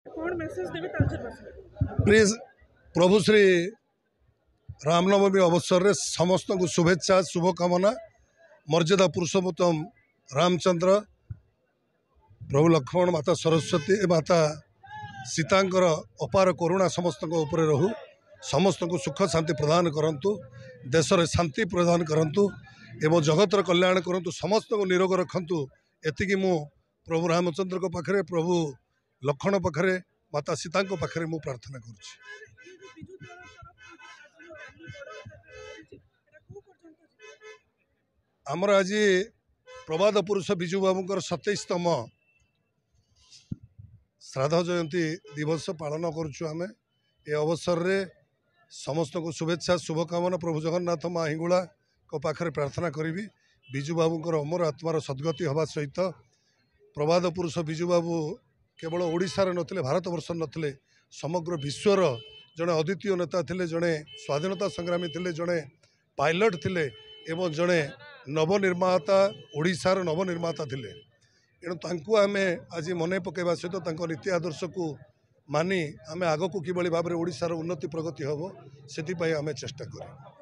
कौन मैसेज देवे तालचेर बासी प्लीज प्रभु श्री रामनवमी अवसर में समस्त को शुभेच्छा शुभकामना। मर्यादा पुरुषोत्तम रामचंद्र प्रभु लक्ष्मण माता सरस्वती माता सीतांकर अपार करुणा समस्त ऊपर रहू। समस्त को सुख शांति प्रदान करंतु, देश में शांति प्रदान करंतु एवं जगतर कल्याण करंतु, समस्त को निरोग रखंतु। एतिकी मु प्रभु रामचंद्र को पाखरे, प्रभु लक्ष्मण पाखरे, माता सीता को पाखरे मु प्रार्थना करुछि। आमर आज प्रबाद पुरुष विजु बाबूंकर 27तम श्राद्ध जयंती दिवस पालन करुछु। आमे ए अवसर रे समस्त को शुभेच्छा शुभकामना प्रभु जगन्नाथ माँ हिंगुला को पाखरे प्रार्थना करी। विजु बाबूंकर अमर आत्मार सद्गति हवा सहित प्रबाद पुरुष विजु बाबू केवल ओडिशार नथिले, भारत वर्ष नथिले, समग्र विश्वर जड़े अद्वितीय नेता थिले, जड़े स्वाधीनता संग्रामी थिले, जड़े पायलट थिले एवं जड़े नवनिर्माता, ओडिशार नवनिर्माता थिले। एणु तांकु आमे आज मने पकेबा सहित तांको नीति आदर्श को मानी आमे आगो को किबळी भाबरे ओडिशार उन्नति प्रगति हबो सेति पई आमे चेष्टा करू।